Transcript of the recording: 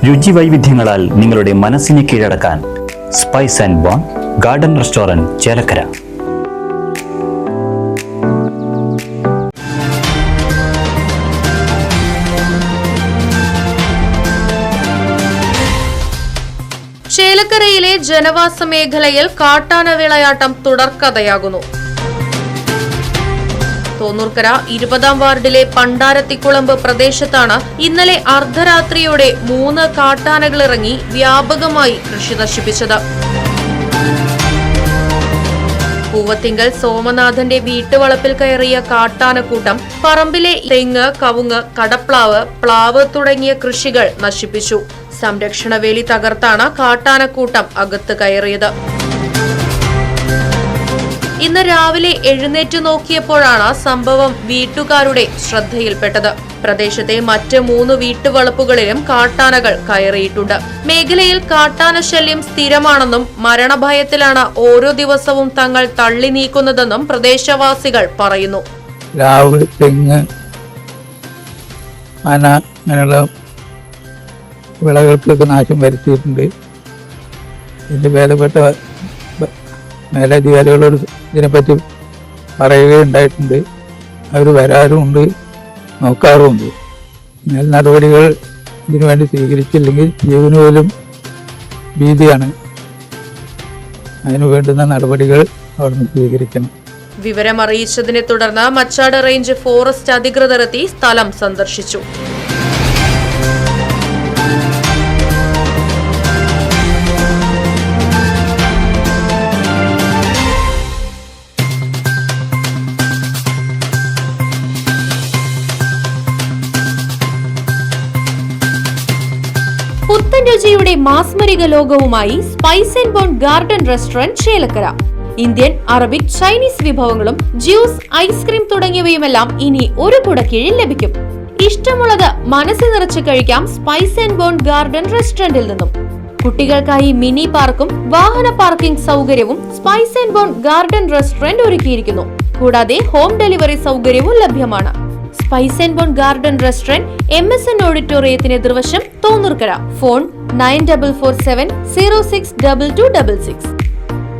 രുചി വൈവിധ്യങ്ങളാൽ നിങ്ങളുടെ മനസ്സിനെ കീഴടക്കാൻ Spice and bone garden restaurant Chelakkara. ചേലക്കരയിലെ ജനവാസ മേഖലയിൽ കാട്ടാന വിളയാട്ടം തുടർക്കഥയാകുന്നു. തോന്നൂർക്കര 20-ാം വാർഡിലെ പണ്ടാരത്തിക്കുളമ്പ് പ്രദേശത്താണ് ഇന്നലെ അർദ്ധരാത്രിയോടെ 3 കാട്ടാനകളിറങ്ങി വ്യാപകമായി കൃഷി നശിപ്പിച്ചത്. പൂവത്തിങ്കൽ സോമനാഥന്റെ വീട്ടുവളപ്പിൽ കയറിയ കാട്ടാനക്കൂട്ടം പറമ്പിലെ തെങ്ങ്, കവുങ്ങ്, കടപ്ലാവ്, പ്ലാവ് തുടങ്ങിയ കൃഷികൾ നശിപ്പിച്ചു. സംരക്ഷണ വേലി തകർത്താണ് കാട്ടാനക്കൂട്ടം അകത്ത് കയറിയത്. ഇന്ന് രാവിലെ എഴുന്നേറ്റ് നോക്കിയപ്പോഴാണ് സംഭവം വീട്ടുകാരുടെ ശ്രദ്ധയിൽപ്പെട്ടത്. പ്രദേശത്തെ മറ്റ് 3 വീട്ടുവളപ്പുകളിലും കാട്ടാനകൾ കയറിയിട്ടുണ്ട്. മേഖലയിൽ കാട്ടാന ശല്യം സ്ഥിരമാണെന്നും മരണഭയത്തിലാണ് ഓരോ ദിവസവും തങ്ങൾ തള്ളി നീക്കുന്നതെന്നും പ്രദേശവാസികൾ പറയുന്നു. രാവിലെ തെങ്ങ്, ആന അങ്ങനെയുള്ള വിളകൾക്കൊക്കെ നാശം വരുത്തിയിട്ടുണ്ട്. ഇതിന്റെ ഭേദപ്പെട്ട മേലധികാരികളോട് ഇതിനെപ്പറ്റി പറയുകയുണ്ടായിട്ടുണ്ട്. അവർ വരാറുമുണ്ട്, നോക്കാറുമുണ്ട്. എന്നാൽ നടപടികൾ ഇതിനുവേണ്ടി സ്വീകരിച്ചില്ലെങ്കിൽ ജീവന് പോലും ഭീതിയാണ്. അതിനു വേണ്ടുന്ന നടപടികൾ അവിടുന്ന് സ്വീകരിക്കണം. വിവരമറിയിച്ചതിനെ തുടർന്ന് മച്ചാട് റേഞ്ച് ഫോറസ്റ്റ് അധികൃതർ എത്തി സ്ഥലം സന്ദർശിച്ചു. പുത്തൻ രുചിയുടെ മാസ്മരിക ലോകവുമായി spice and bone garden restaurant Chelakkara. Indian, Arabic, Chinese വിഭവങ്ങളും ജ്യൂസ്, ഐസ്ക്രീം തുടങ്ങിയവയുമെല്ലാം ഇനി ഒരു കുടക്കീഴിൽ ലഭിക്കും. ഇഷ്ടമുള്ളത് മനസ്സിൽ നിറച്ച് കഴിക്കാം സ്പൈസ് ആൻഡ് ബോൺ ഗാർഡൻ റെസ്റ്റോറന്റിൽ നിന്നും. കുട്ടികൾക്കായി മിനി പാർക്കും വാഹന പാർക്കിംഗ് സൗകര്യവും Spice and bone garden Restaurant ഒരുക്കിയിരിക്കുന്നു. കൂടാതെ ഹോം ഡെലിവറി സൗകര്യവും ലഭ്യമാണ്. Spice and bone garden Restaurant MSN ഓഡിറ്റോറിയത്തിന് എതിർവശം തോന്നൂർക്കര. ഫോൺ 9447 062266.